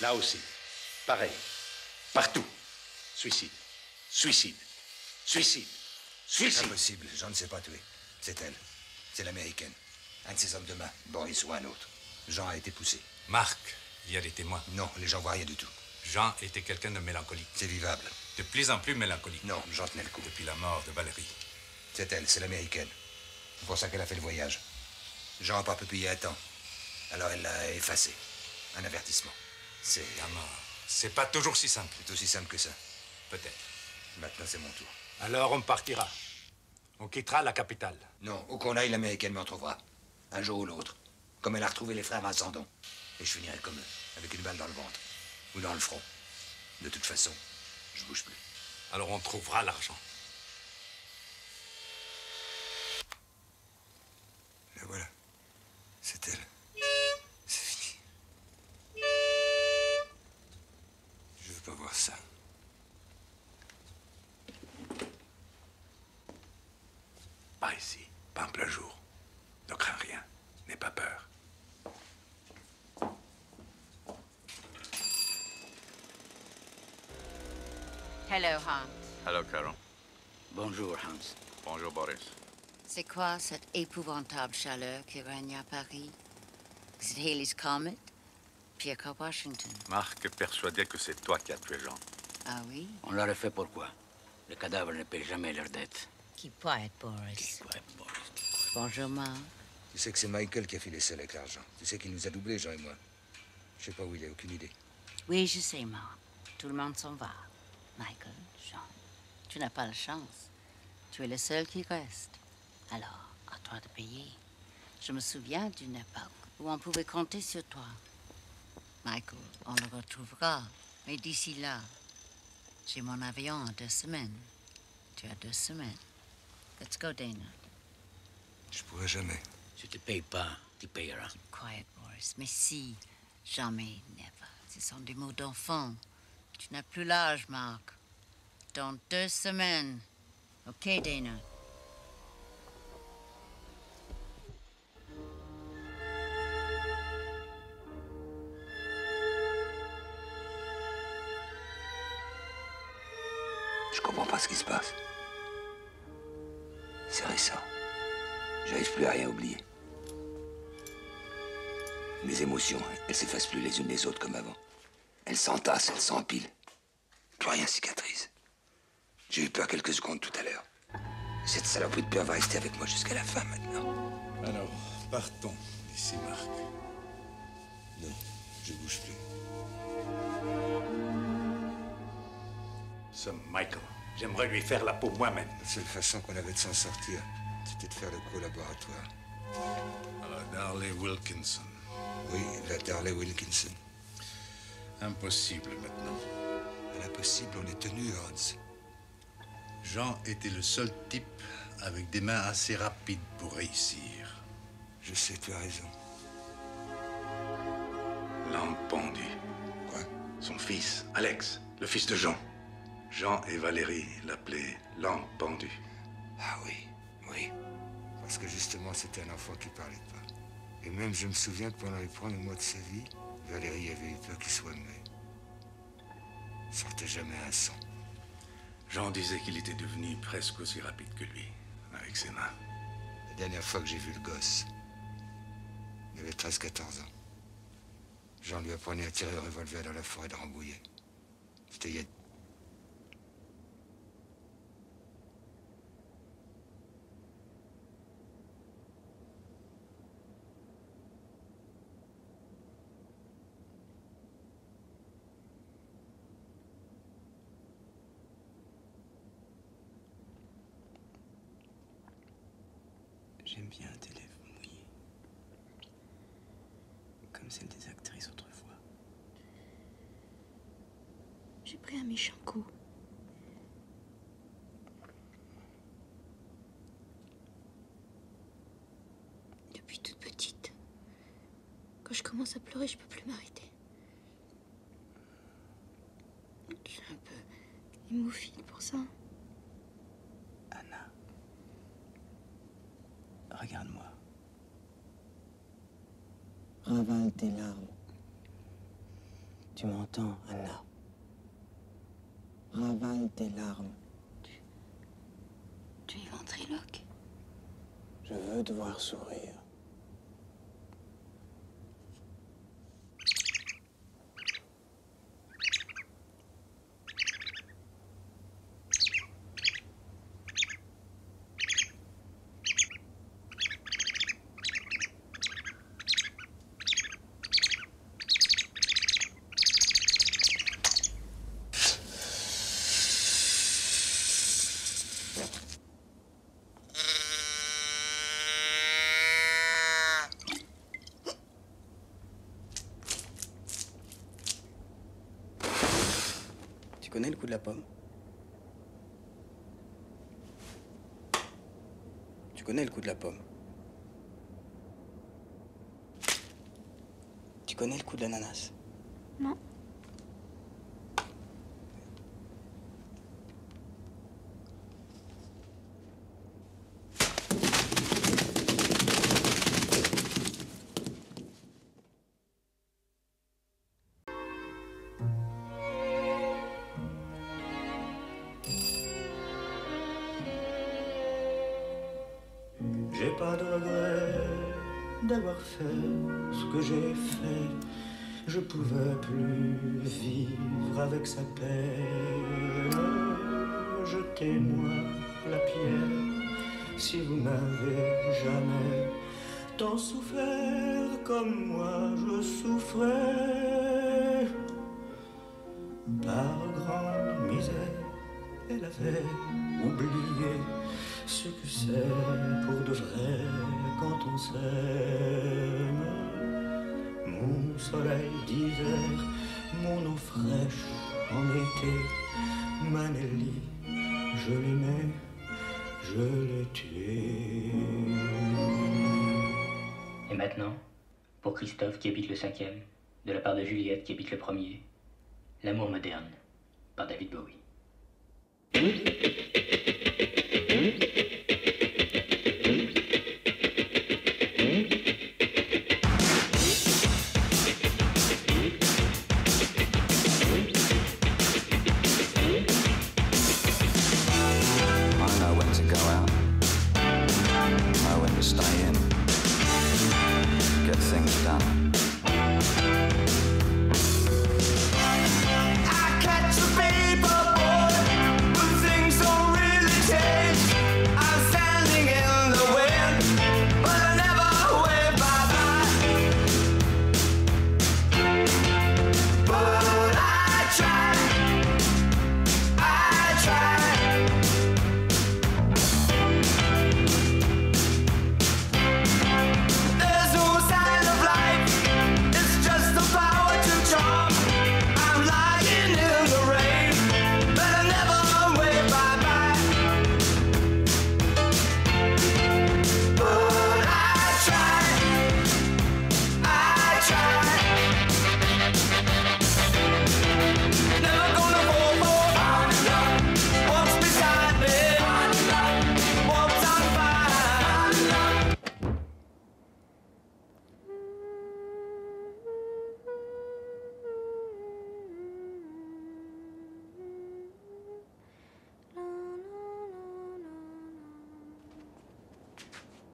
Là aussi. Pareil. Partout. Suicide. Suicide. Suicide. Suicide. Impossible, Jean ne s'est pas tué. C'est elle. C'est l'américaine. Un de ses hommes de main, Boris ou un autre. Jean a été poussé. Marc, il y a des témoins. Non, les gens voient rien du tout. Jean était quelqu'un de mélancolique. C'est vivable. De plus en plus mélancolique. Non, Jean tenait le coup. Depuis la mort de Valérie. C'est elle, c'est l'américaine. C'est pour ça qu'elle a fait le voyage. Jean n'a pas pu payer à temps. Alors elle l'a effacé. Un avertissement. C'est... La mort. C'est pas toujours si simple. C'est aussi simple que ça. Peut-être. Maintenant, c'est mon tour. Alors on partira. On quittera la capitale. Non, où qu'on aille, l'américaine me retrouvera. Un jour ou l'autre. Comme elle a retrouvé les frères Vincendon. Et je finirai comme eux, avec une balle dans le ventre. Ou dans le front. De toute façon, je bouge plus. Alors on trouvera l'argent. La voilà. C'est elle. C'est fini. Je veux pas voir ça. Pas ici. Pas en plein jour. Ne crains rien. N'aie pas peur. Hello, Hans. Hello, Carol. Bonjour, Hans. Bonjour, Boris. C'est quoi cette épouvantable chaleur qui règne à Paris? C'est Halley's Comet? Pire qu'à Washington. Marc est persuadé que c'est toi qui as tué Jean. Ah oui? On l'aurait fait pourquoi? Les cadavres ne paient jamais leurs dettes. Keep quiet, Boris. Bonjour, Marc. Tu sais que c'est Michael qui a filé seul avec l'argent. Tu sais qu'il nous a doublés, Jean et moi. Je sais pas où il est, aucune idée. Oui, je sais, Marc. Tout le monde s'en va. Michael, Jean, tu n'as pas la chance. Tu es le seul qui reste. Alors, à toi de payer. Je me souviens d'une époque où on pouvait compter sur toi. Michael, on le retrouvera. Mais d'ici là, j'ai mon avion en 2 semaines. Tu as 2 semaines. Let's go, Dana. Je pourrais jamais. Si tu payes pas, tu payeras. Keep quiet, Boris. Mais si, jamais, never. Ce sont des mots d'enfant. Tu n'as plus l'âge, Marc. Dans 2 semaines. OK, Dana. Je comprends pas ce qui se passe. C'est récent. J'arrive plus à rien oublier. Mes émotions, elles s'effacent plus les unes les autres comme avant. Elles s'entassent, elles s'empilent. Plus rien cicatrise. J'ai eu peur quelques secondes tout à l'heure. Cette saloperie de peur va rester avec moi jusqu'à la fin maintenant. Alors, partons d'ici, Marc. Non, je bouge plus. Ce Michael, j'aimerais lui faire la peau moi-même. La seule façon qu'on avait de s'en sortir, c'était de faire le coup au laboratoire. Alors, Darley Wilkinson. Oui, la Darley Wilkinson. Impossible maintenant. À l'impossible, on est tenu, Hans. Jean était le seul type avec des mains assez rapides pour réussir. Je sais, tu as raison. Lampe pendue. Quoi? Son fils, Alex, le fils de Jean. Jean et Valérie l'appelaient Lampe pendue. Ah oui, oui. Parce que justement, c'était un enfant qui parlait pas. Et même, je me souviens que pendant les premiers mois de sa vie, Valérie avait eu peur qu'il soit muet. Il sortait jamais un son. Jean disait qu'il était devenu presque aussi rapide que lui, avec ses mains. La dernière fois que j'ai vu le gosse, il avait 13-14 ans. Jean lui apprenait à tirer le revolver dans la forêt de Rambouillet. C'était il y a... J'aime bien tes lèvres mouillées. Comme celles des actrices autrefois. J'ai pris un méchant coup. Depuis toute petite. Quand je commence à pleurer, je peux plus m'arrêter. Je suis un peu hémophile pour ça. Anna. Regarde-moi. Ravale tes larmes. Tu m'entends, Anna? Ravale tes larmes. Tu es ventriloque? Je veux te voir sourire. Tu connais le coup de la pomme? Tu connais le coup de la pomme? Tu connais le coup de l'ananas? Non. J'ai pas de regret d'avoir fait ce que j'ai fait. Je pouvais plus vivre avec sa peine. Jetez-moi la pierre si vous n'avez jamais tant souffert comme moi je souffrais. Par grande misère, elle avait oublié ce que c'est pour de vrai quand on s'aime. Mon soleil d'hiver, mon eau fraîche en été, ma Nelly, je l'aimais, je l'ai tuée. Et maintenant, pour Christophe qui habite le 5e, de la part de Juliette qui habite le 1er, L'amour moderne, par David Bowie. Stay in, get things done.